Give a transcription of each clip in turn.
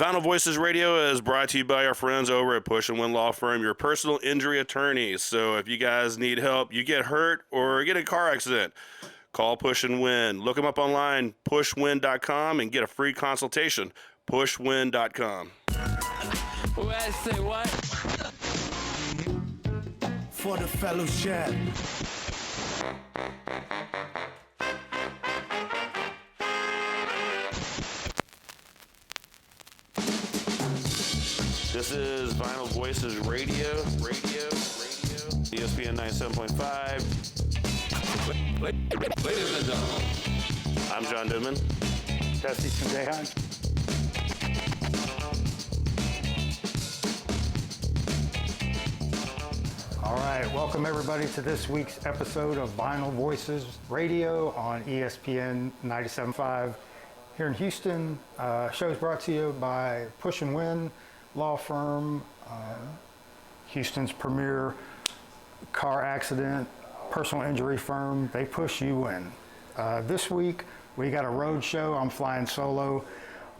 Vinyl Voices Radio is brought to you by our friends over at Push and Win Law Firm, your personal injury attorneys. So if you guys need help, you get hurt or get in a car accident, call Push and Win. Look them up online, pushwin.com, and get a free consultation, pushwin.com. What I say, what? For the fellowship. This is Vinyl Voices Radio, ESPN 97.5. Ladies and gentlemen. I'm John Newman. Dusty Sandehan. All right, welcome everybody to this week's episode of Vinyl Voices Radio on ESPN 97.5 here in Houston. Show is brought to you by Push and Win Law Firm, Houston's premier car accident, personal injury firm. They push you in. This week, we got a road show. I'm flying solo.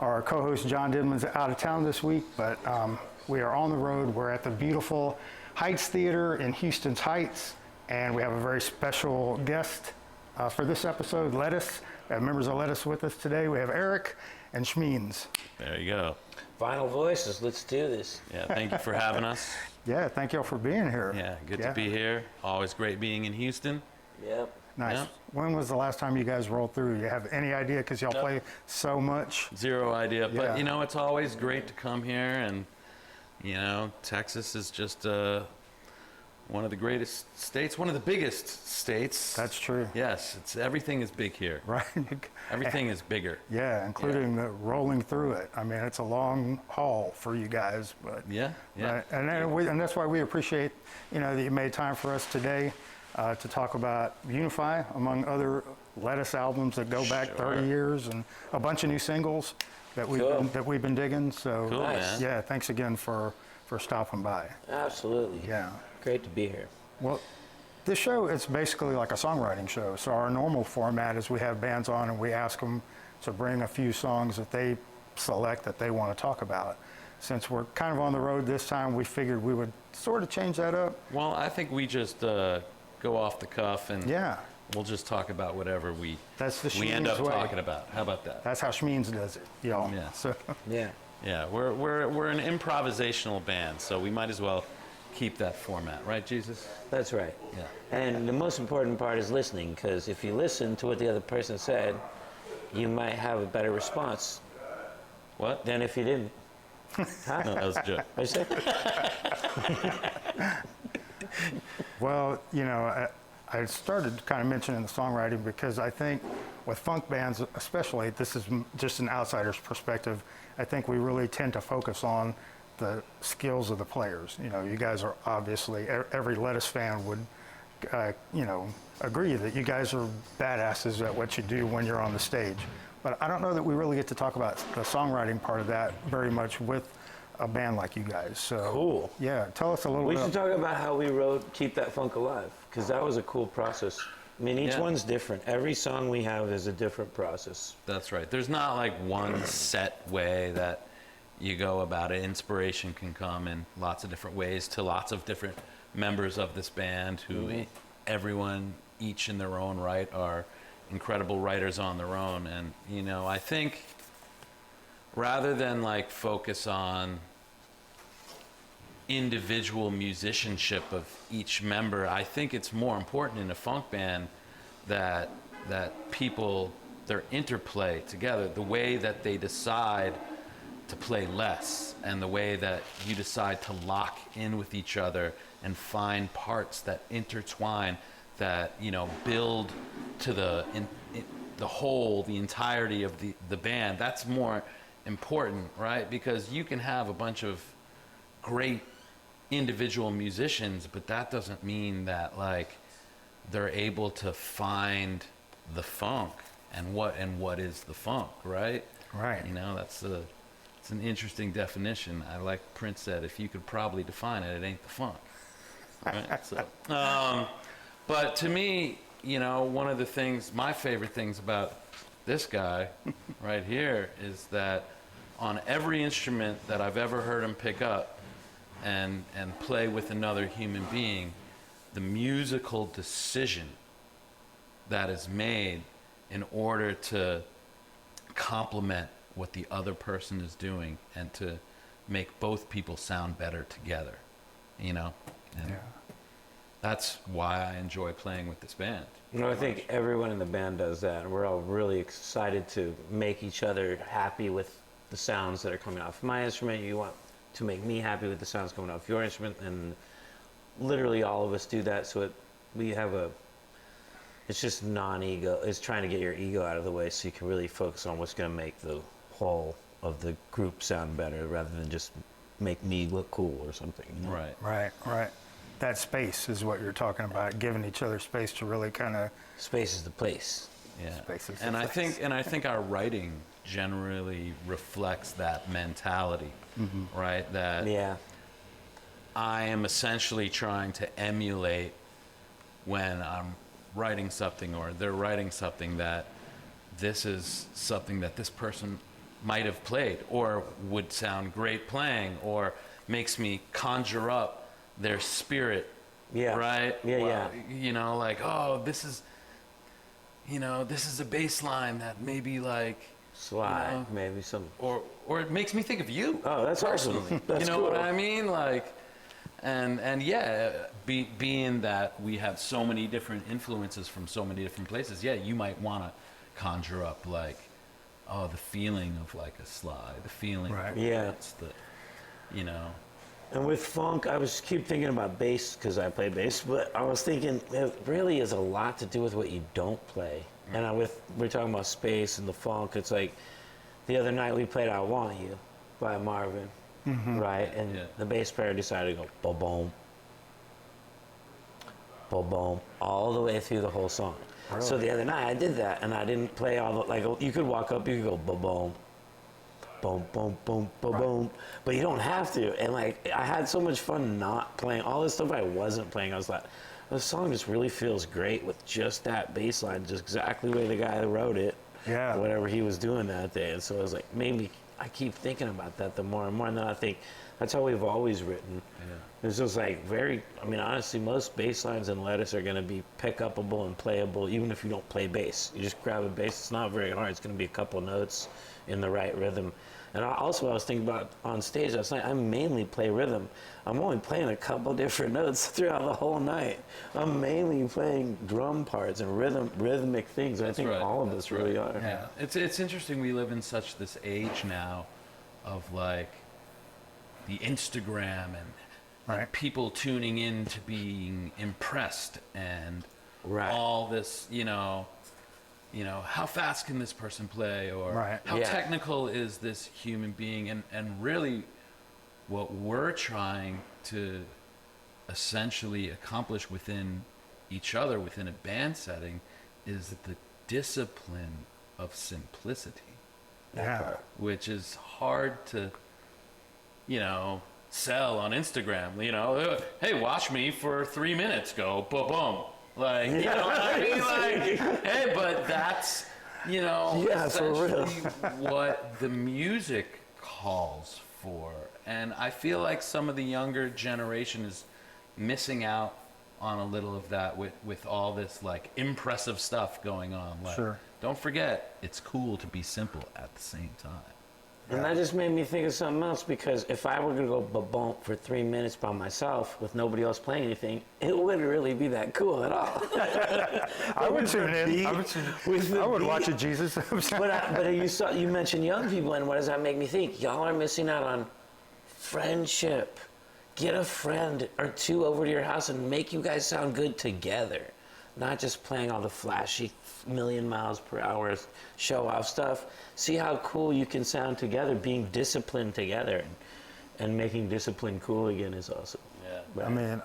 Our co-host John Didman's out of town this week, but we are on the road. We're at the beautiful Heights Theater in Houston's Heights, and we have a very special guest for this episode, Lettuce. We have members of Lettuce with us today. We have Erick and Shmeeans. There you go. Vinyl Voices, let's do this. Yeah, thank you for having us. Yeah, thank y'all for being here. Yeah, good to be here. Always great being in Houston. Yep. Nice. Yeah. When was the last time you guys rolled through? You have any idea? Because y'all play so much. Zero idea, but Yeah. you know, it's always great to come here, and you know, Texas is just one of the greatest states, one of the biggest states. That's true. Yes, everything is big here. Right. Everything is bigger. Yeah, including the rolling through it. I mean, it's a long haul for you guys, but Yeah, yeah. and that's why we appreciate, that you made time for us today to talk about Unify, among other Lettuce albums that go back 30 years and a bunch of new singles that we've been digging. So Cool, man. yeah, thanks again for stopping by. Absolutely. Yeah. Great to be here. Well, this show is basically like a songwriting show. So our normal format is we have bands on and we ask them to bring a few songs that they select that they want to talk about. Since we're kind of on the road this time, we figured we would sort of change that up. Well, I think we just go off the cuff and we'll just talk about whatever we end up talking about. How about that? That's how Shmeeans does it, y'all. Yeah. So, Yeah, we're an improvisational band, so we might as well keep that format, right, Jesus? That's right. Yeah. And the most important part is listening, because if you listen to what the other person said, you might have a better response. What? Than if you didn't. Huh? No, that was a joke. What'd you say? well, I started kind of mentioning the songwriting because I think with funk bands, especially, this is just an outsider's perspective, I think we really tend to focus on the skills of the players. You guys are obviously, every Lettuce fan would, agree that you guys are badasses at what you do when you're on the stage. But I don't know that we really get to talk about the songwriting part of that very much with a band like you guys. So Cool. Yeah, tell us a little bit. We should talk about how we wrote Keep That Funk Alive, because that was a cool process. I mean, each one's different. Every song we have is a different process. That's right. There's not like one set way that you go about it. Inspiration can come in lots of different ways to lots of different members of this band who everyone, each in their own right, are incredible writers on their own. And, I think rather than like focus on individual musicianship of each member, I think it's more important in a funk band that people, their interplay together, the way that they decide to play less and the way that you decide to lock in with each other and find parts that intertwine, that build to the whole, the entirety of the band. That's more important, right? Because you can have a bunch of great individual musicians, but that doesn't mean that like they're able to find the funk and what is the funk, right? Right. It's an interesting definition. I like Prince said, if you could probably define it, it ain't the funk. Right? So, but to me, one of the things, my favorite things about this guy right here is that on every instrument that I've ever heard him pick up and play with another human being, the musical decision that is made in order to complement what the other person is doing and to make both people sound better together, you know? And that's why I enjoy playing with this band. You know, I think everyone in the band does that. We're all really excited to make each other happy with the sounds that are coming off my instrument. You want to make me happy with the sounds coming off your instrument, and literally all of us do that. So it's just non-ego. It's trying to get your ego out of the way so you can really focus on what's going to make the whole of the group sound better rather than just make me look cool or something. You know? Right. That space is what you're talking about, giving each other space to really kind of... Space is the place. Yeah. Space is the And place. I think our writing generally reflects that mentality, right? That Yeah. I am essentially trying to emulate when I'm writing something or they're writing something, that this is something that this person might have played or would sound great playing or makes me conjure up their spirit. Yeah. Right? Yeah. You know, like, oh, this is a bass line that maybe like Slide, you know, maybe some. or it makes me think of you. Oh, that's awesome. That's You know cool. what I mean? Like, and yeah, being that we have so many different influences from so many different places, yeah, you might want to conjure up like, oh, the feeling of like a slide, the feeling. Right. Of Yeah. it's the, you know. And with funk, I was keep thinking about bass because I play bass, but I was thinking it really is a lot to do with what you don't play. And we're talking about space and the funk. It's like the other night we played "I Want You" by Marvin, right? And Yeah. the bass player decided to go boom, boom, boom, boom, all the way through the whole song. So the other night I did that, and I didn't play all the, like, you could walk up, you could go boom, boom, boom, boom, boom, boom, boom, but you don't have to. And like, I had so much fun not playing all this stuff I wasn't playing. I was like, this song just really feels great with just that bass line, just exactly the way the guy that wrote it, Yeah. whatever he was doing that day. And so I was like, maybe I keep thinking about that the more and more, and then I think that's how we've always written. It's just like honestly, most bass lines in Lettuce are going to be pick-upable and playable, even if you don't play bass. You just grab a bass, it's not very hard. It's going to be a couple notes in the right rhythm. And I was thinking about on stage last night, I mainly play rhythm. I'm only playing a couple different notes throughout the whole night. I'm mainly playing drum parts and rhythmic things. And I think all of us really are. Yeah, it's interesting. We live in such this age now of like the Instagram and Right. people tuning in to being impressed and Right. all this, you know, how fast can this person play, or Right. how Yeah. technical is this human being, and really what we're trying to essentially accomplish within each other within a band setting is the discipline of simplicity, Yeah. which is hard to, sell on Instagram. Hey, watch me for 3 minutes, go boom, boom. Like, you know what I mean? Like, hey, but that's, Yeah, for real. essentially what the music calls for. And I feel like some of the younger generation is missing out on a little of that with all this like impressive stuff going on. Like, Sure. don't forget, it's cool to be simple at the same time. And that just made me think of something else, because if I were to go ba-bump for 3 minutes by myself with nobody else playing anything, it wouldn't really be that cool at all. I would tune in. I would watch it. it, Jesus. But you mentioned young people, and what does that make me think? Y'all are missing out on friendship. Get a friend or two over to your house and make you guys sound good together. Not just playing all the flashy million miles per hour show off stuff. See how cool you can sound together, being disciplined together, and making discipline cool again is awesome. Yeah. I mean,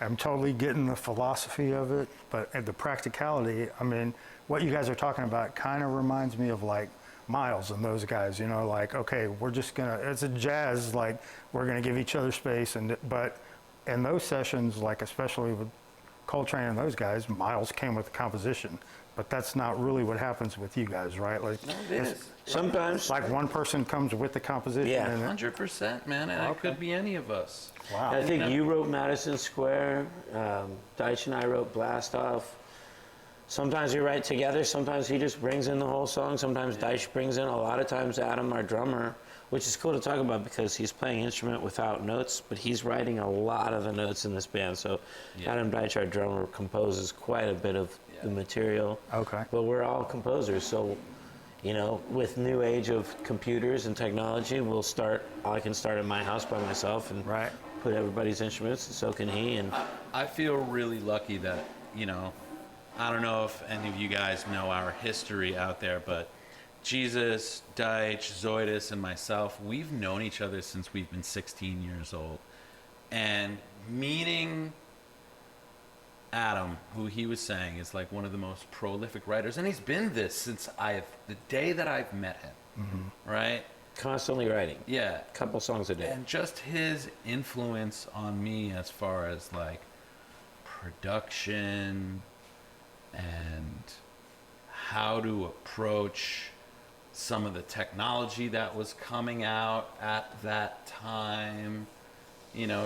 I'm totally getting the philosophy of it, but the practicality, I mean, what you guys are talking about kind of reminds me of like Miles and those guys, like, okay, we're just gonna, it's a jazz, like, we're gonna give each other space, but in those sessions, like, especially with Coltrane and those guys, Miles came with the composition. but that's not really what happens with you guys, right? Like, It is. Sometimes. like one person comes with the composition. Yeah. And 100%, man, and it could be any of us. wow. I think you wrote Madison Square. Deitch and I wrote Blast Off. Sometimes we write together. Sometimes he just brings in the whole song. Sometimes Deitch brings in. A lot of times Adam, our drummer, which is cool to talk about because he's playing instrument without notes, but he's writing a lot of the notes in this band. So Adam Deitch, our drummer, composes quite a bit of the material. Okay. But we're all composers, so with new age of computers and technology, I can start at my house by myself and Right. put everybody's instruments, and so can he. And I feel really lucky that, I don't know if any of you guys know our history out there, but Jesus, Deitch, Zoidus, and myself, we've known each other since we've been 16 years old. And meeting Adam, who he was saying is like one of the most prolific writers, and he's been this since the day that I've met him, right? constantly writing. Yeah. A couple songs a day. And just his influence on me as far as like production and how to approach some of the technology that was coming out at that time,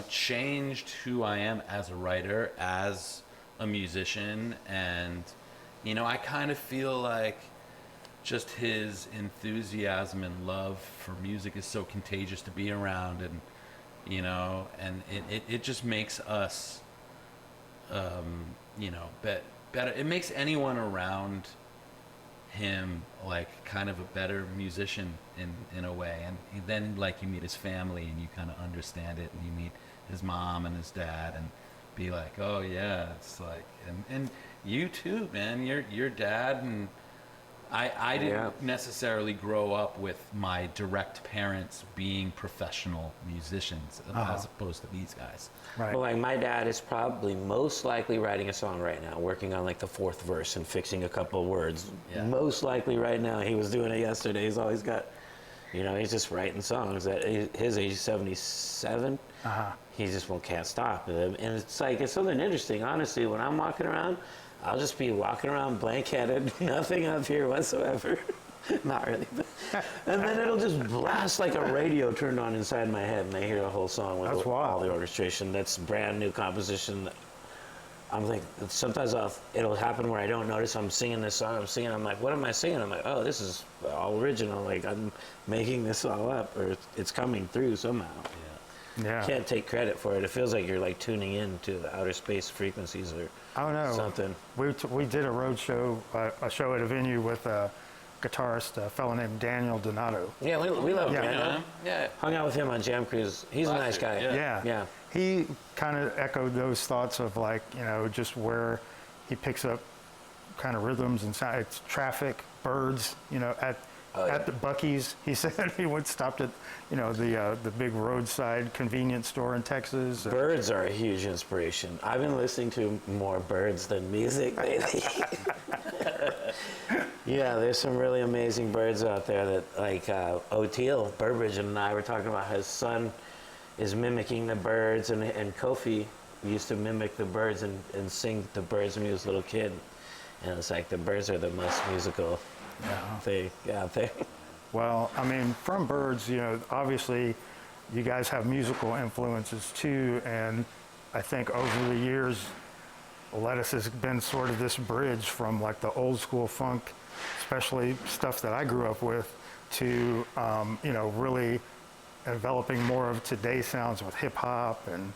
changed who I am as a writer, as a musician. And, I kind of feel like just his enthusiasm and love for music is so contagious to be around. And, and it just makes us, better. It makes anyone around him like kind of a better musician in a way. And then like you meet his family and you kind of understand it, and you meet his mom and his dad and be like, oh yeah, it's like, and you too, man, your dad. And I didn't necessarily grow up with my direct parents being professional musicians as opposed to these guys. Right. Well, like my dad is probably most likely writing a song right now, working on like the fourth verse and fixing a couple of words. Yeah. Most likely right now. He was doing it yesterday. He's always got, he's just writing songs. At his age, 77. He just can't stop. And it's like, it's something interesting. Honestly, when I'm walking around, I'll just be walking around blank-headed, nothing up here whatsoever. Not really. And then it'll just blast like a radio turned on inside my head, and I hear the whole song with That's all wild. the orchestration. That's brand new composition. I'm like, sometimes it'll happen where I don't notice I'm singing this song. I'm like, what am I singing? I'm like, oh, this is all original. Like, I'm making this all up, or it's coming through somehow. Yeah. Can't take credit for it. It feels like you're like tuning in to the outer space frequencies or I don't know. something. We did a road show, a show at a venue with a guitarist, a fellow named Daniel Donato. Yeah, we love Yeah. Daniel. Yeah. Hung out with him on Jam Cruise. He's a nice guy. Yeah. Yeah. He kind of echoed those thoughts of like, just where he picks up kind of rhythms and sound. It's traffic, birds, at the Buc-ee's. He said he stopped at, the big roadside convenience store in Texas. Birds are a huge inspiration. I've been listening to more birds than music lately. Yeah, there's some really amazing birds out there that, like O'Teal Burbridge and I were talking about. His son is mimicking the birds, and Kofi used to mimic the birds and sing the birds when he was a little kid. And it's like the birds are the most musical thing out there. Well, I mean, from birds, obviously you guys have musical influences too, and I think over the years, Lettuce has been sort of this bridge from like the old school funk, especially stuff that I grew up with, to, really developing more of today's sounds with hip hop and,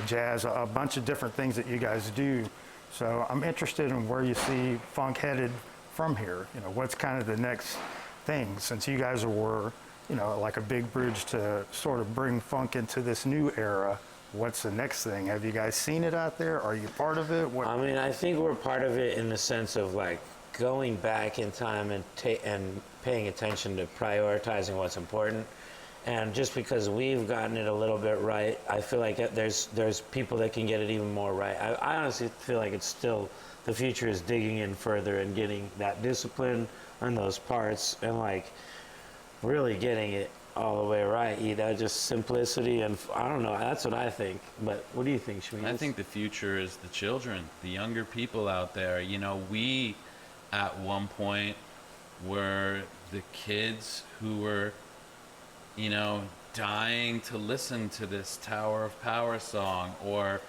jazz, a bunch of different things that you guys do. So I'm interested in where you see funk headed from here. What's kind of the next thing, since you guys were, like a big bridge to sort of bring funk into this new era. What's the next thing? Have you guys seen it out there? Are you part of it? I mean, I think we're part of it in the sense of like going back in time and paying attention to prioritizing what's important. And just because we've gotten it a little bit right, I feel like there's people that can get it even more right. I honestly feel like it's still, the future is digging in further and getting that discipline on those parts and like really getting it all the way right. Just simplicity, and I don't know, that's what I think. But what do you think, Shmeeans? I think the future is the children, the younger people out there. We at one point were the kids who were, you know, dying to listen to this Tower of Power song, or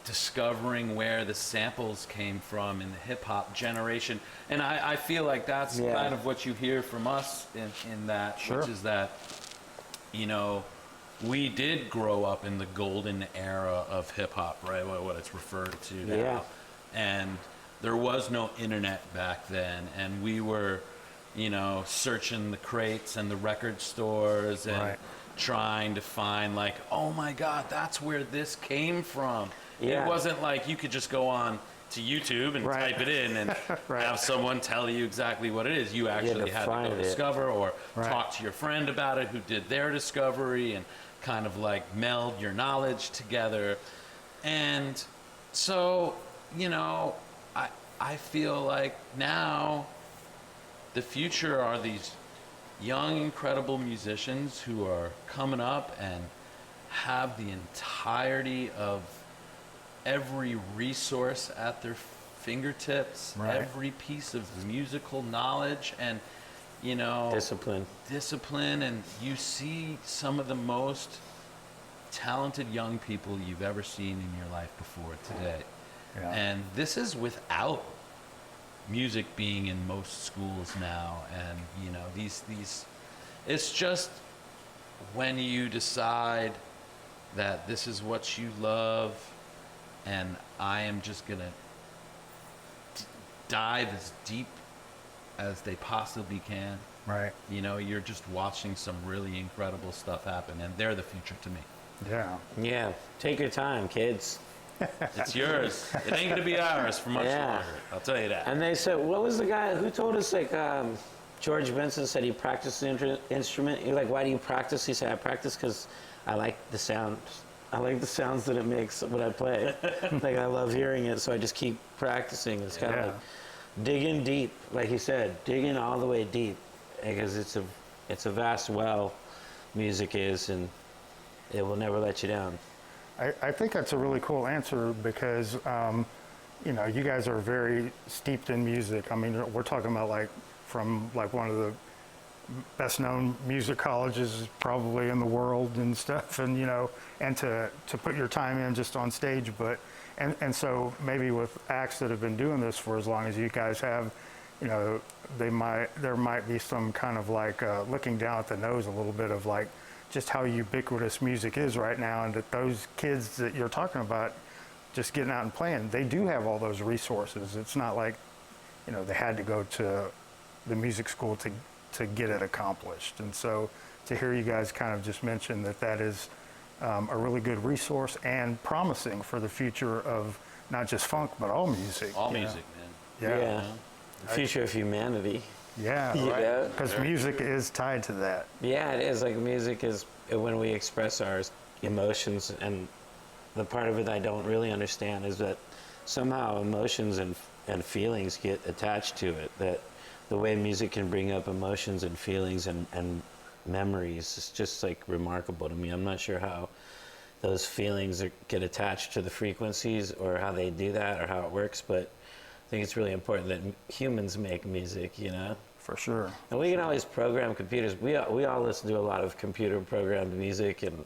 discovering where the samples came from in the hip-hop generation. And I feel like that's kind of what you hear from us in that, which is that, you know, we did grow up in the golden era of hip-hop, right? What it's referred to now. Yeah. And there was no internet back then, and we were, you know, searching the crates and the record stores and trying to find, like, oh my God, that's where this came from. Yeah. It wasn't like you could just go on to YouTube and type it in and have someone tell you exactly what it is. You actually had to go discover or talk to your friend about it who did their discovery and kind of like meld your knowledge together. And so, you know, I feel like now the future are these young, incredible musicians who are coming up and have the entirety of every resource at their fingertips, every piece of musical knowledge, and, you know, discipline. And you see some of the most talented young people you've ever seen in your life before today. And this is without music being in most schools now. And, you know, these it's just when you decide that this is what you love, and I am just gonna dive as deep as they possibly can. Right. You know, you're just watching some really incredible stuff happen, and they're the future to me. Yeah. Yeah. Take your time, kids. It's yours. It ain't gonna be ours for much longer. I'll tell you that. And they said, what was the guy who told us, like, George Benson said he practiced the instrument. You're like, why do you practice? He said, I practice because I like the sound. I like the sounds that it makes when I play it. Like, I love hearing it, so I just keep practicing. It's kind of like digging deep, like he said, digging all the way deep, because it's a vast well, music is, and it will never let you down. I think that's a really cool answer because, you know, you guys are very steeped in music. I mean, we're talking about like from like one of the best known music colleges probably in the world and stuff, and, you know, and to put your time in just on stage. But and so maybe with acts that have been doing this for as long as you guys have, you know, there might be some kind of like looking down at the nose a little bit of like just how ubiquitous music is right now, and that those kids that you're talking about just getting out and playing, they do have all those resources. It's not like, you know, they had to go to the music school to get it accomplished. And so to hear you guys kind of just mention that is a really good resource and promising for the future of not just funk, but all music. All music, man. Yeah. The future of humanity. Yeah, right. Because music is tied to that. Yeah, it is. Like, music is when we express our emotions, and the part of it I don't really understand is that somehow emotions and feelings get attached to it. That the way music can bring up emotions and feelings and memories is just like remarkable to me. I'm not sure how those feelings get attached to the frequencies or how they do that or how it works, but I think it's really important that humans make music, you know? For sure. And we can always program computers. We all listen to a lot of computer programmed music, and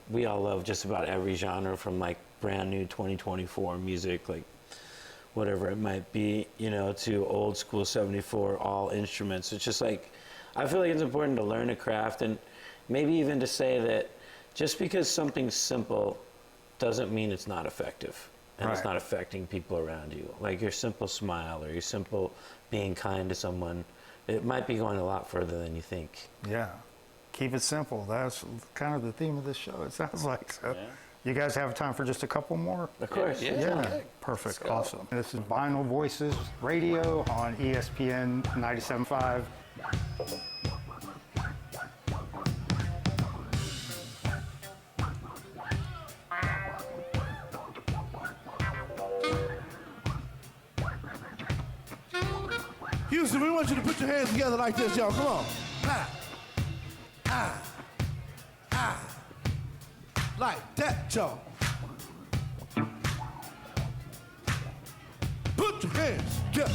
we all love just about every genre, from like brand new 2024 music, like whatever it might be, you know, to old school 74 all instruments. It's just like, I feel like it's important to learn a craft, and maybe even to say that just because something's simple doesn't mean it's not effective. And it's not affecting people around you. Like your simple smile or your simple being kind to someone, it might be going a lot further than you think. Yeah. Keep it simple. That's kind of the theme of this show, it sounds like. So, you guys have time for just a couple more? Of course. Yeah. Perfect. Awesome. This is Vinyl Voices Radio on ESPN 97.5. Houston, we want you to put your hands together like this, y'all. Come on. Like that, y'all. Put your hands together.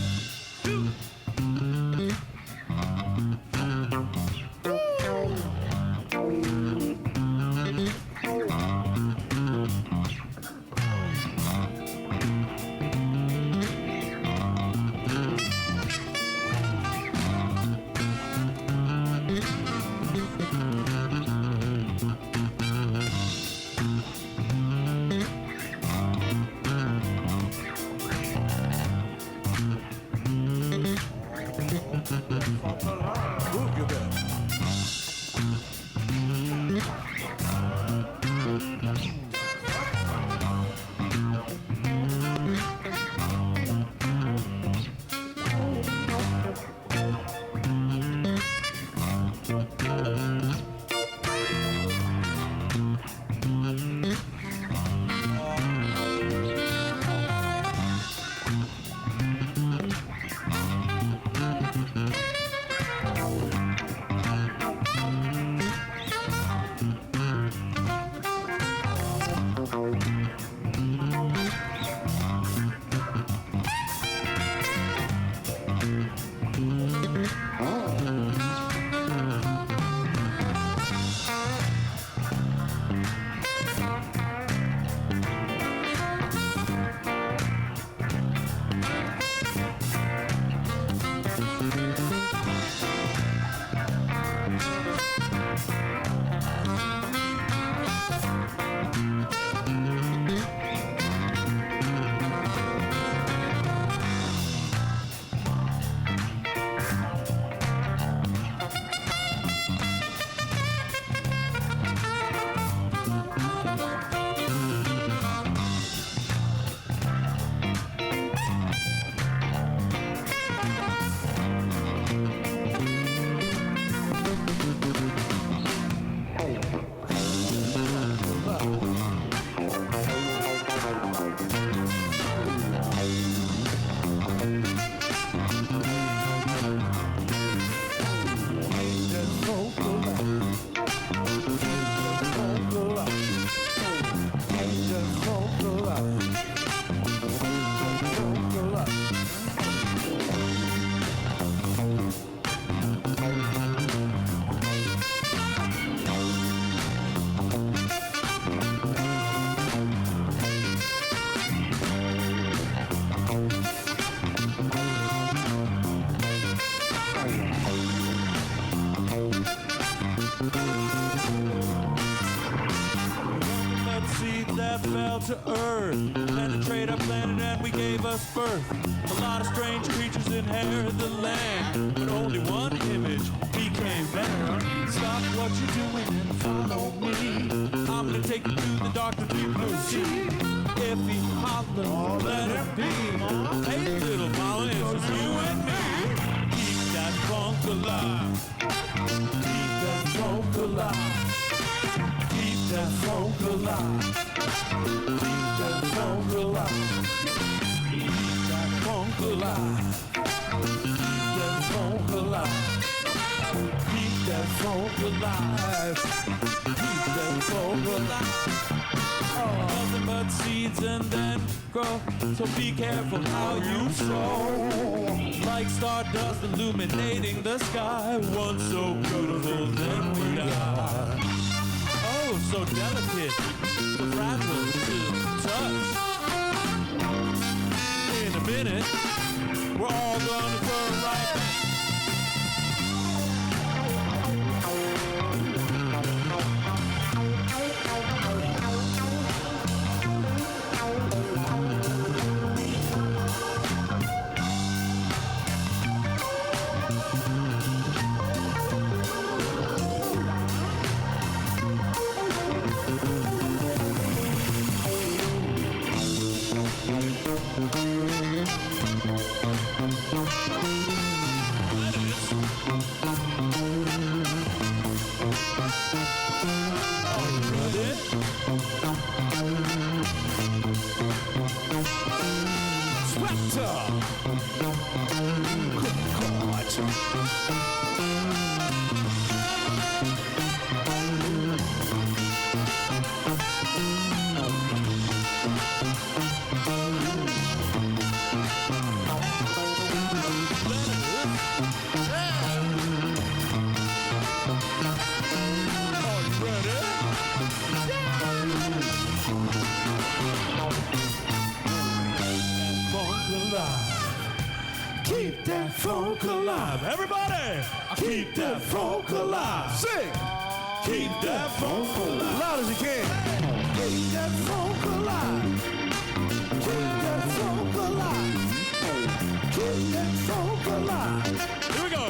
To earth, penetrate our planet and we gave us birth. A lot of strange creatures inherit the land, but only one image became better. Stop what you're doing and follow me. I'm gonna take you to the dark and deep blue sea. If he holler, let him be. Hey little mama, it's just you and me. Keep that funk alive. Keep that funk alive. Keep that funk alive. Keep that funk alive. Keep that funk alive. Keep that funk alive. Keep that funk alive. Keep that funk alive. Nothing but seeds and then grow. So be careful how you sow. Like stardust illuminating the sky. Once so beautiful, then we are. Oh, so delicate. So fragile to touch. In a minute, we're all gonna burn right back. alive. Everybody, keep that funk alive. Sing. Keep that funk alive. Loud as you can. Keep that funk alive. Keep that funk alive. Keep that funk alive. Here we go.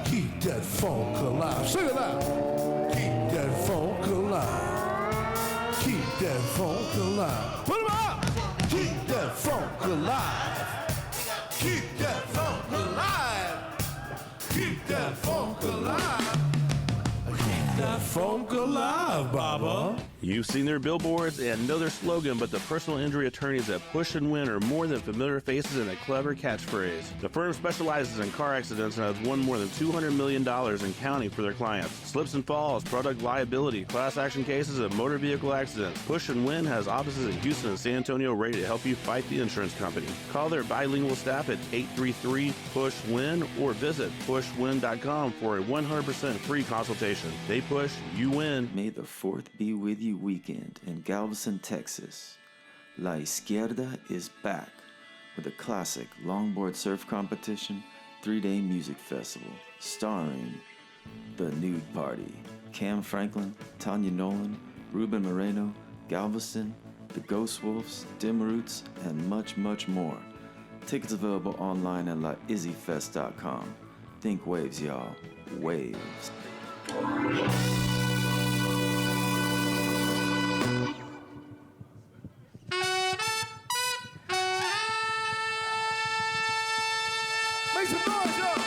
Keep that funk alive. Sing it out. Keep that funk alive. Keep that funk alive. Put 'em up. Keep that funk alive. Keep that funk alive. Keep that funk alive. Keep that funk alive, Baba. You've seen their billboards and know their slogan, but the personal injury attorneys at Push and Win are more than familiar faces and a clever catchphrase. The firm specializes in car accidents and has won more than $200 million in counting for their clients. Slips and falls, product liability, class action cases, and motor vehicle accidents. Push and Win has offices in Houston and San Antonio ready to help you fight the insurance company. Call their bilingual staff at 833-PUSH-WIN or visit pushwin.com for a 100% free consultation. They push, you win. May the 4th be with you weekend in Galveston, Texas. La Izquierda is back with a classic longboard surf competition, 3-day music festival, starring The Nude Party, Cam Franklin, Tanya Nolan, Ruben Moreno, Galveston, The Ghost Wolves, Dim Roots, and much, much more. Tickets available online at laizzyfest.com. Think waves, y'all. Waves. Make some noise, y'all.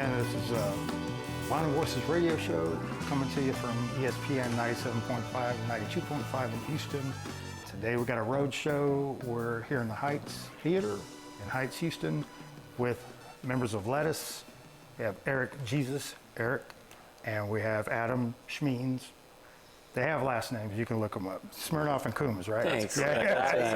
again, this is Vinyl Voices radio show coming to you from ESPN 97.5 and 92.5 in Houston. Today we got a road show. We're here in the Heights Theater in Heights, Houston, with members of Lettuce. We have Erick, and we have Adam Shmeeans. They have last names. You can look them up. Smirnoff and Coomes, right? Thanks. Yeah.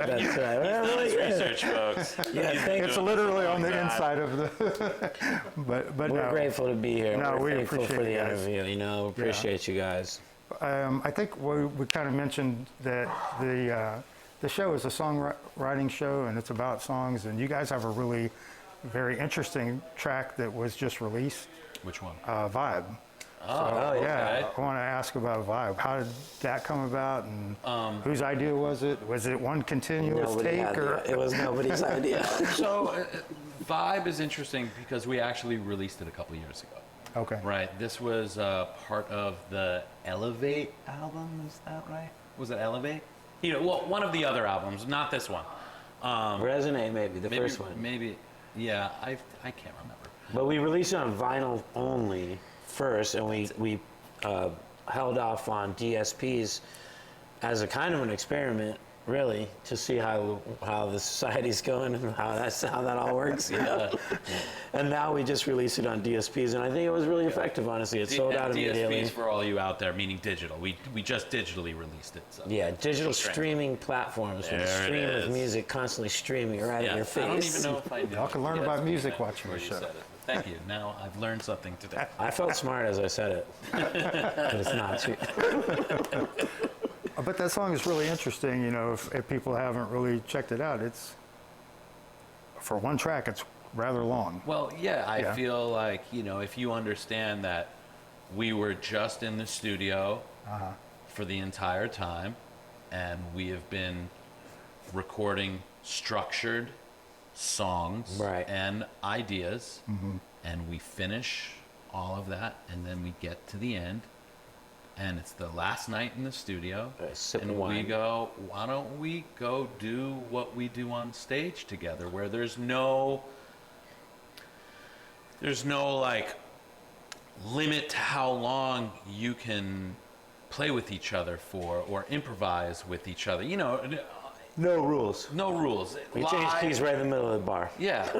That's right. Nice research, folks. Yeah, thanks. It's literally on the inside of the. but We're no. grateful to be here. No, we We're thankful appreciate for the you guys. interview. You know, appreciate you guys. I think we kind of mentioned that the show is a songwriting show, and it's about songs. And you guys have a really very interesting track that was just released. Which one? Vibe. Oh, Yeah, okay. I want to ask about Vibe. How did that come about, and whose idea was it? Was it one continuous take, It was nobody's idea. So, Vibe is interesting because we actually released it a couple years ago. Okay. Right. This was part of the Elevate album. Is that right? Was it Elevate? You know, well, one of the other albums, not this one. Resonate, maybe, the Maybe, first one. Maybe. Yeah, I can't remember. But we released it on vinyl only first, and we held off on DSPs as a kind of an experiment, really, to see how the society's going and how that all works. Yeah. And now we just released it on DSPs, and I think it was really effective. Honestly, it sold out immediately. DSPs for all you out there, meaning digital. We just digitally released it. So. Yeah, digital streaming platforms with a There it stream of is. music constantly streaming right Yeah, at your face. I don't even know if I knew. Y'all can learn about music watching before the you show. said it. Thank you. Now I've learned something today. I felt smart as I said it, but it's not true. But that song is really interesting. You know, if people haven't really checked it out, it's for one track. It's rather long. Well, yeah, I Yeah. feel like, you know, if you understand that we were just in the studio for the entire time, and we have been recording structured songs Right. and ideas, and we finish all of that, and then we get to the end, and it's the last night in the studio, Sipping and we wine. go, why don't we go do what we do on stage together, where there's no like limit to how long you can play with each other for or improvise with each other. You know, No rules. no rules. We changed Live- keys right in the middle of the bar. Yeah.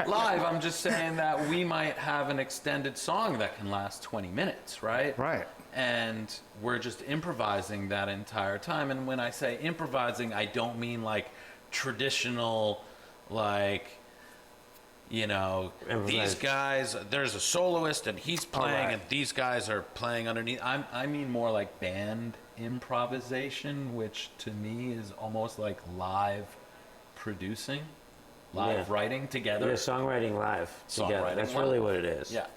Live, I'm just saying that we might have an extended song that can last 20 minutes, right? Right. And we're just improvising that entire time. And when I say improvising, I don't mean like traditional, like, you know, these Improvise. guys, there's a soloist and he's playing right. and these guys are playing underneath. I mean more like band improvisation, which to me is almost like live producing, live Yeah. writing together. We're songwriting live together. Songwriting That's live. really what it is. Yeah.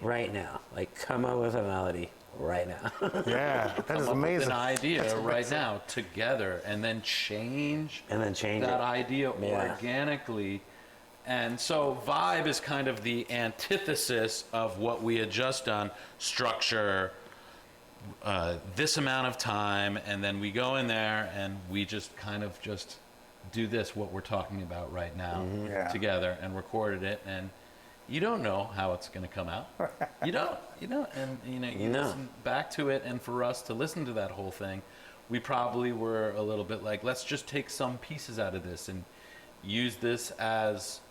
Right now. Like, come up with a melody right now. Yeah, that Come is up with amazing. an idea right now together and then change And then change that it. idea Yeah. organically. And so Vibe is kind of the antithesis of what we had just done. Structure this amount of time, and then we go in there and we just kind of just do this, what we're talking about right now, Yeah. together, and recorded it. And you don't know how it's going to come out. You don't. And you No. listen back to it, and for us to listen to that whole thing, we probably were a little bit like, let's just take some pieces out of this and use this as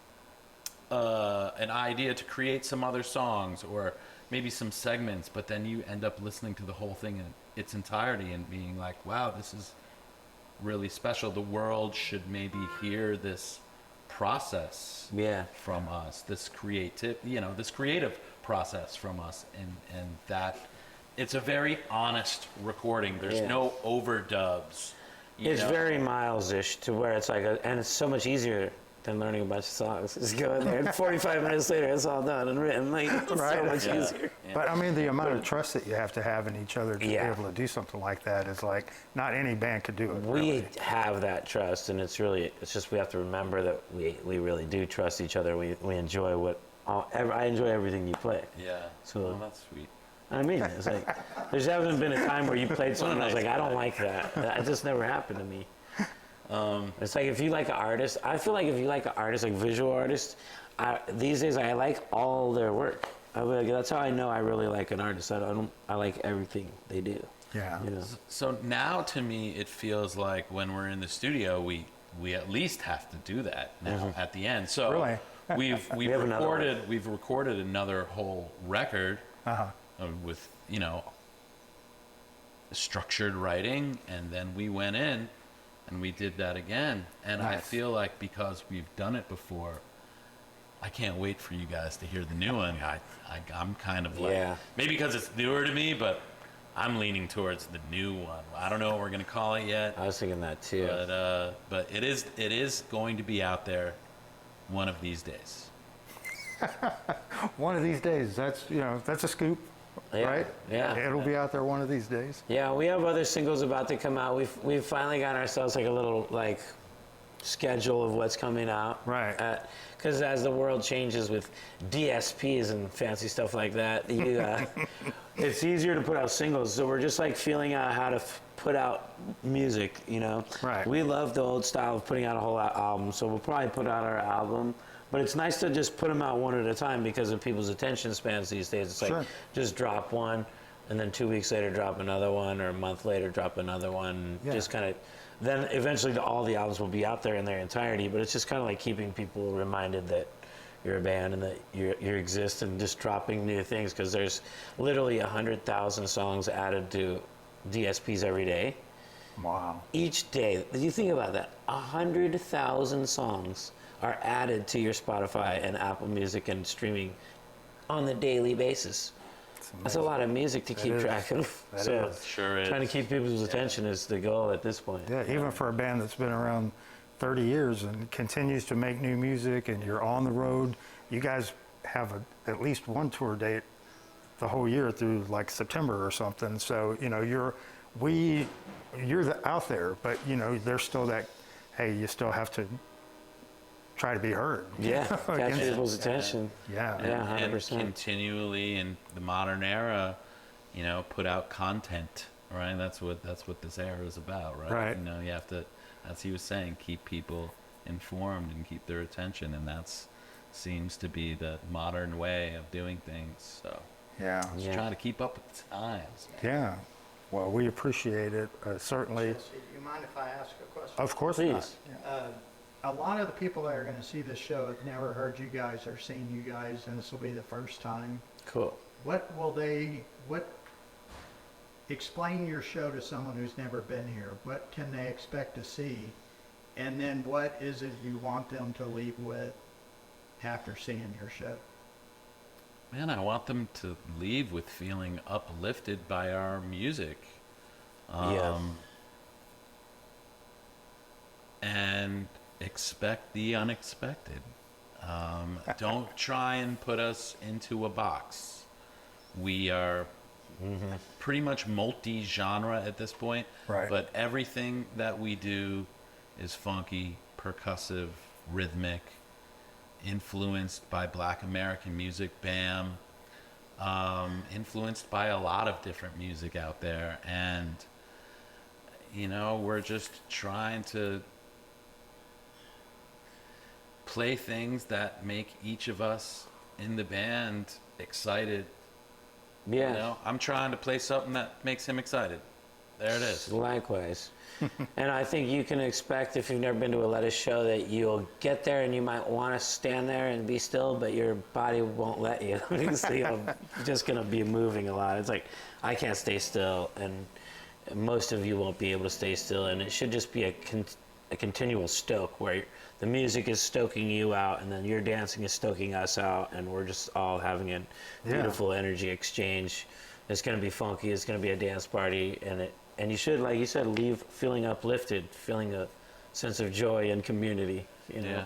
an idea to create some other songs or maybe some segments, but then you end up listening to the whole thing in its entirety and being like, wow, this is really special. The world should maybe hear this process Yeah. from us, this creative process from us, and that it's a very honest recording. There's Yeah. no overdubs. you It's know? very Miles-ish to where it's like, and it's so much easier than learning a bunch of songs. Just go in there, and 45 minutes later, it's all done and written. Like, it's so Right. much Yeah. easier. But I mean, the amount of trust that you have to have in each other to Yeah. be able to do something like that is like not any band could do it. We really. have that trust, and it's just we have to remember that we really do trust each other. We enjoy I enjoy everything you play. Yeah. So- Well, that's sweet. I mean, it's like, there hasn't been a time where you played something and I was like, I don't like that. That just never happened to me. It's like if you like an artist, I feel like if you like an artist, like visual artist, these days I like all their work. That's how I know I really like an artist. I like everything they do. Yeah. You know? So now to me, it feels like when we're in the studio, we at least have to do that now at the end. So Really? we've have another recorded another whole record with, you know, structured writing, and then we went in and we did that again. And I Nice. feel like because we've done it before, I can't wait for you guys to hear the new one. I'm kind of like, Yeah. maybe because it's newer to me, but I'm leaning towards the new one. I don't know what we're gonna call it yet, I was thinking that too. but it is going to be out there one of these days. One of these days, that's a scoop, Yeah, right? yeah. It'll be out there one of these days. Yeah, we have other singles about to come out. We've finally got ourselves like a little like schedule of what's coming out. Right. Because as the world changes with DSPs and fancy stuff like that, it's easier to put out singles. So we're just like feeling out how to put out music, you know? Right. We love the old style of putting out a whole album, so we'll probably put out our album. But it's nice to just put them out one at a time because of people's attention spans these days. It's like, Sure. just drop one, and then 2 weeks later drop another one, or a month later drop another one. Yeah. Just kind of, then eventually all the albums will be out there in their entirety, but it's just kind of like keeping people reminded that you're a band and that you exist, and just dropping new things, because there's literally 100,000 songs added to DSPs every day. Wow. Each day, you think about that, 100,000 songs are added to your Spotify and Apple Music and streaming on the daily basis. That's a lot of music to keep is. track of. That So is. Sure is. trying to keep people's attention is the goal at this point. Yeah, even for a band that's been around 30 years and continues to make new music, and you're on the road, you guys have at least one tour date the whole year through like September or something. So, you know, you're out there, but you know, there's still that, hey, you still have to try to be heard. Yeah, catch Against- people's attention. Yeah. Yeah, And 100%. continually in the modern era, you know, put out content, right? That's what this era is about, right? Right. You know, you have to, as he was saying, keep people informed and keep their attention, and that's seems to be the modern way of doing things. So Yeah. just trying to keep up with the times. Yeah. Well, we appreciate it. Certainly. Do you mind if I ask a question? Of course Please. A lot of the people that are going to see this show have never heard you guys or seen you guys, and this will be the first time. Cool. Explain your show to someone who's never been here. What can they expect to see? And then what is it you want them to leave with after seeing your show? Man, I want them to leave with feeling uplifted by our music. Yeah. And expect the unexpected. Don't try and put us into a box. We are pretty much multi-genre at this point, Right. but everything that we do is funky, percussive, rhythmic, influenced by Black American music, BAM, influenced by a lot of different music out there, and you know, we're just trying to play things that make each of us in the band excited. Yeah. You know, I'm trying to play something that makes him excited. There it is. Likewise. And I think you can expect, if you've never been to a Lettuce show, that you'll get there and you might want to stand there and be still, but your body won't let you. So you're just going to be moving a lot. It's like, I can't stay still, and most of you won't be able to stay still, and it should just be a continual stoke where the music is stoking you out, and then your dancing is stoking us out, and we're just all having a beautiful energy exchange. It's going to be funky. It's going to be a dance party, and you should, like you said, leave feeling uplifted, feeling a sense of joy and community. You know?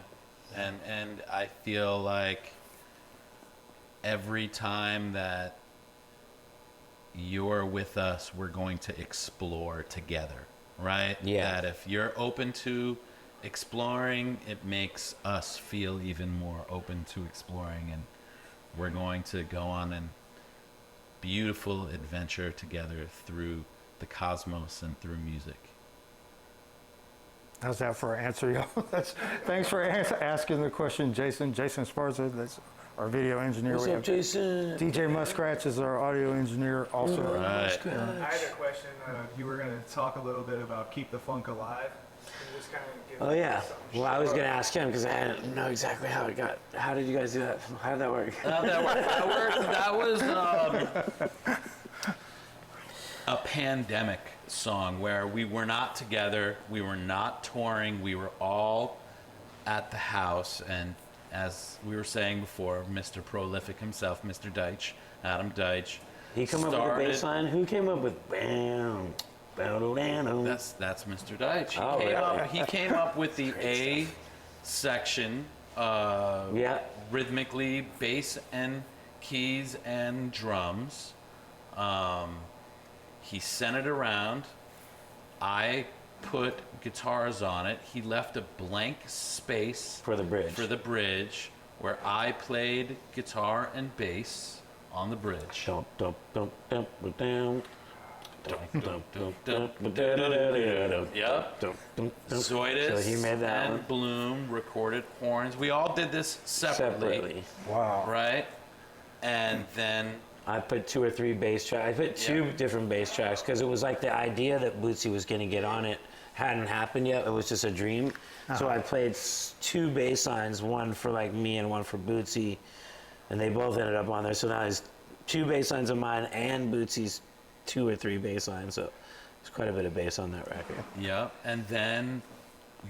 Yeah. And I feel like every time that you're with us, we're going to explore together, right? Yeah. That if you're open to exploring, it makes us feel even more open to exploring, and we're going to go on an beautiful adventure together through the cosmos and through music. How's that for an answer, y'all? Thanks for asking the question, Jason. Jason Sparza, that's our video engineer. What's We up, have DJ DJ Muskratch is our audio engineer also. Right. I had a question. You were going to talk a little bit about Keep the Funk Alive. Can you just kind of give Oh, yeah. something Well, I was short? going to ask him because I didn't know exactly how it got. How did you guys do that? How did that work? That was a pandemic song where we were not together, we were not touring, we were all at the house, and as we were saying before, Mr. Prolific himself, Mr. Deitch, Adam Deitch, He came up with the bass line? Who came up with bam, bam, bam? That's Mr. Deitch. Oh, really? He came up with the A section, Yeah. rhythmically, bass and keys and drums. He sent it around. I put guitars on it. He left a blank space For the bridge where I played guitar and bass on the bridge. Dump, dump, dump, dump, down. Yep. Zoidus So he made that and one. Bloom recorded horns. We all did this separately. Wow. Right? And then I put 2 or 3 bass tracks. I put 2 different bass tracks because it was like the idea that Bootsy was going to get on it hadn't happened yet. It was just a dream. So I played 2 bass lines, one for like me and one for Bootsy, and they both ended up on there. So now there's 2 bass lines of mine and Bootsy's 2 or 3 bass lines. So there's quite a bit of bass on that record. Yep. And then,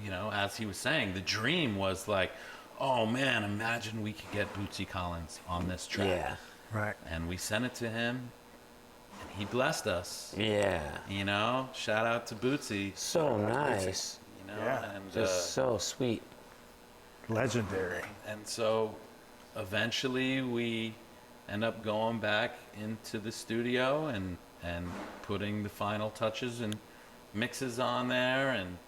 you know, as he was saying, the dream was like, oh man, imagine we could get Bootsy Collins on this track. Yeah. Right. And we sent it to him, and he blessed us. Yeah. You know, shout out to Bootsy. So nice. You know, Yeah. and Just so sweet. Legendary. and so eventually we end up going back into the studio and putting the final touches and mixes on there, and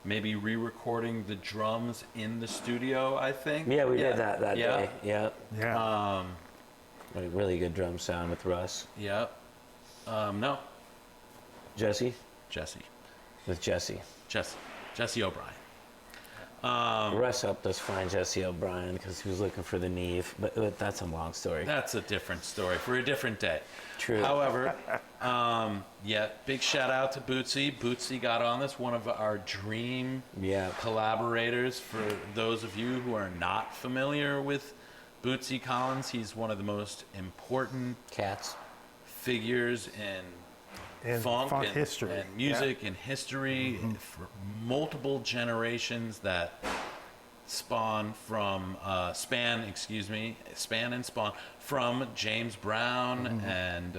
maybe re-recording the drums in the studio, I think. Yeah, we did that Yeah. day. Yep. Yeah. A really good drum sound with Russ. Yep. No, Jesse? Jesse O'Brien. Russ helped us find Jesse O'Brien because he was looking for the Neve, but that's a long story. That's a different story for a different day. True. However, yeah, big shout out to Bootsy. Bootsy got on this, one of our dream collaborators. For those of you who are not familiar with Bootsy Collins, he's one of the most important figures in funk and history and music and history for multiple generations that span and spawn from James Brown and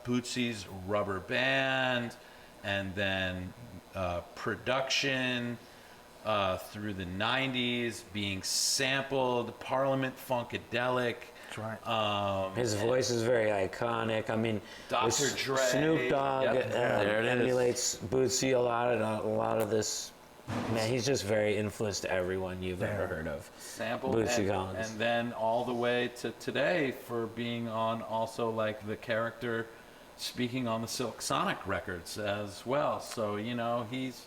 Bootsy's Rubber Band, and then production through the 90s, being sampled, Parliament Funkadelic. That's right. His voice is very iconic. I mean, Dr. Dre. Snoop Dogg Yep, there it is. emulates Bootsy a lot, and a lot of this. Man, he's just very influenced everyone you've ever heard of. Sampled Bootsy Collins. and then all the way to today for being on also like the character speaking on the Silk Sonic records as well. So, you know, he's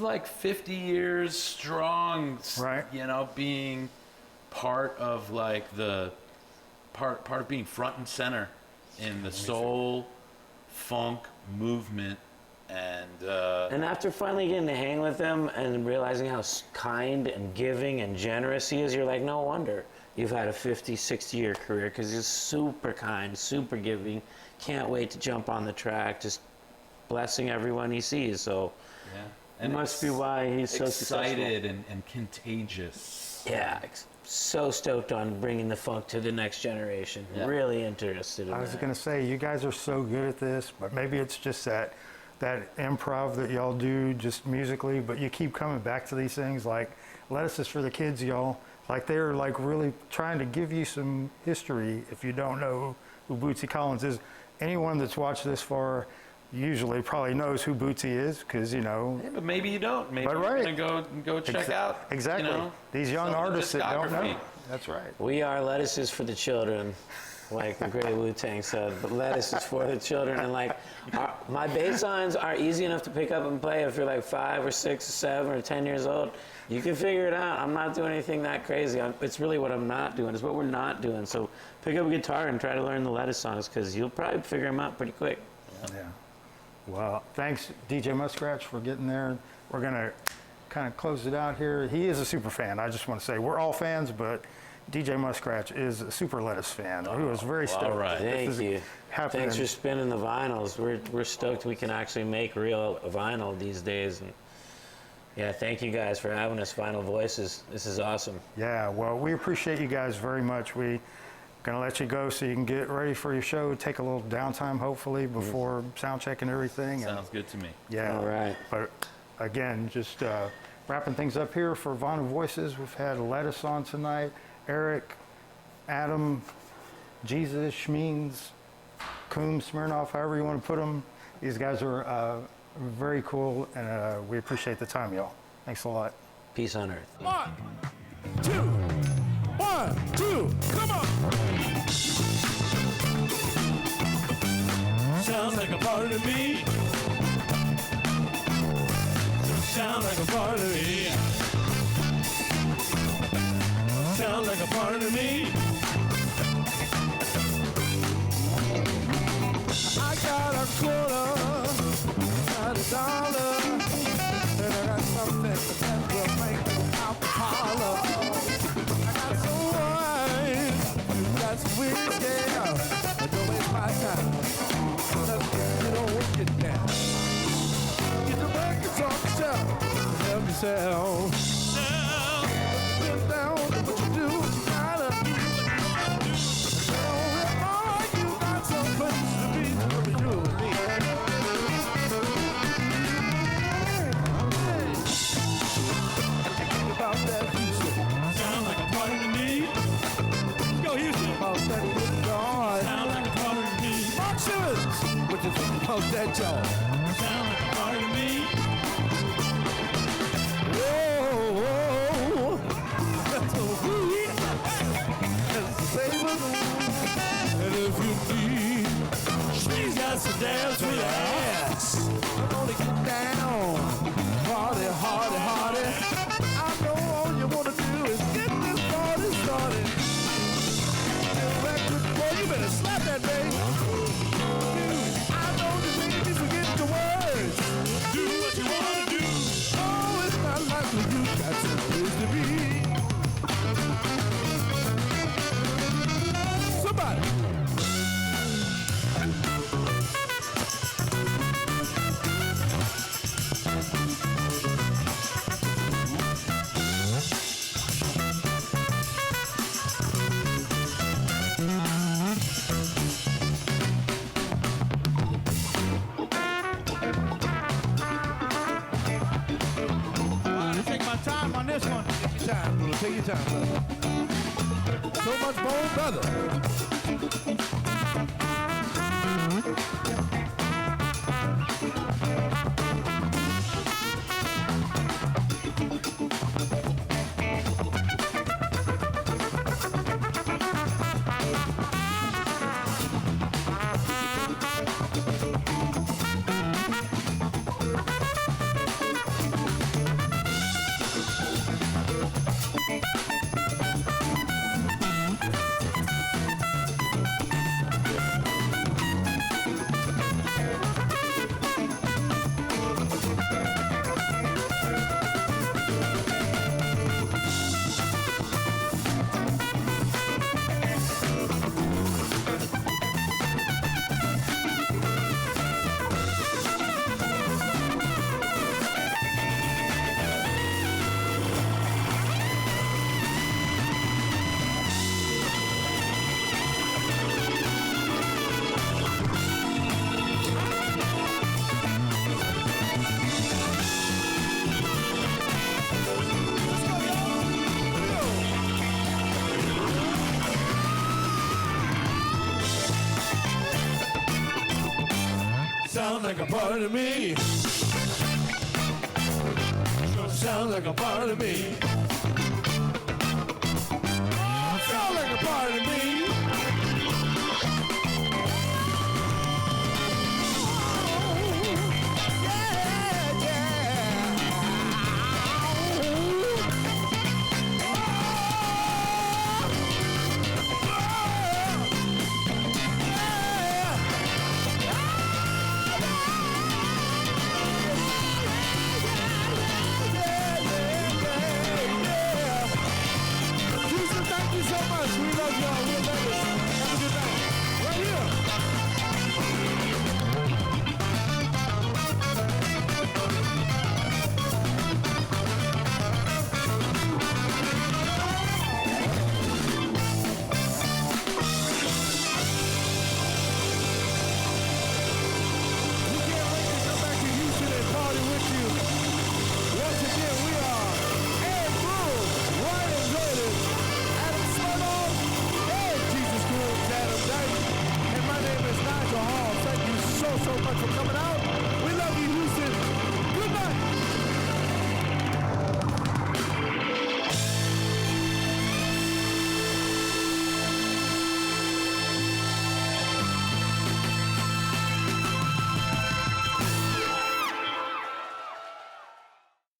like 50 years strong, Right. you know, being part of like the part of being front and center in the soul funk movement. And after finally getting to hang with him and realizing how kind and giving and generous he is, you're like, no wonder you've had a 50, 60-year career, because he's super kind, super giving, can't wait to jump on the track, just blessing everyone he sees. So And it must be why he's so excited and contagious. Yeah, so stoked on bringing the funk to the next generation. Yeah. Really interested in I was that. going to say, you guys are so good at this, but maybe it's just that improv that y'all do just musically, but you keep coming back to these things like Lettuce is for the Kids, y'all. Like they're like really trying to give you some history if you don't know who Bootsy Collins is. Anyone that's watched this far usually probably knows who Bootsy is because, you know. Yeah, but maybe you don't. Maybe But you're right. going to go check out. Exactly. You know, these young some of the artists that don't know. discography. That's right. We are lettuces for the children, like the great Wu-Tang said, but lettuce is for the children. And like My bass lines are easy enough to pick up and play if you're like 5 or 6 or 7 or 10 years old. You can figure it out. I'm not doing anything that crazy. It's really what I'm not doing. It's what we're not doing. So pick up a guitar and try to learn the Lettuce songs because you'll probably figure them out pretty quick. Yeah. Well, thanks, DJ Muskratch, for getting there. We're going to kind of close it out here. He is a super fan. I just want to say we're all fans, but DJ Muskratch is a super Lettuce fan who was very stoked. all right. Thank you. Happening. Thanks for spinning the vinyls. We're stoked we can actually make real vinyl these days. And yeah, thank you guys for having us, Vinyl Voices. This is awesome. Yeah, well, we appreciate you guys very much. We're going to let you go so you can get ready for your show, take a little downtime, hopefully, before sound check and everything. Sounds good to me. Yeah. All right. But again, just wrapping things up here for Vinyl Voices. We've had Lettuce on tonight, Eric, Adam, Jesus, Shmeeans, Coomes, Smirnoff, however you want to put them. These guys are very cool, and we appreciate the time, y'all. Thanks a lot. Peace on earth. 1, 2, 1, 2, come on. Sounds like a part of me. Sounds like a part of me. Sounds like a part of me. I got a quarter and $1, and I got something that will make me out the parlor. I got some wine, you got some whiskey, but don't waste my time. Let's get on, get down. Get the records on the shelf, help yourself. Get down, do what you do, what you gotta do. You got some place to be, what you do with me. About that Houston. Sounds like a part of me. Go Houston. About that good God. Sounds like a part of me. Mark Simmons. What you think about that, y'all? Sounds like a part of me. Whoa, whoa. That's a weed. That's the flavor. And if you need, She's got some dance with her ass. I'm gonna get down. Party, hardy, hardy. I know all you wanna do is get this party started. Boy, you better slap that baby. I know you make me forget the words. Do what you wanna do. Oh, it's not likely you got some place to be. Somebody. Take my time on this one. Take your time, brother. Take your time, brother. So much bone, brother. Sounds like a part of me. Sure sounds like a part of me. Sounds like a part of me.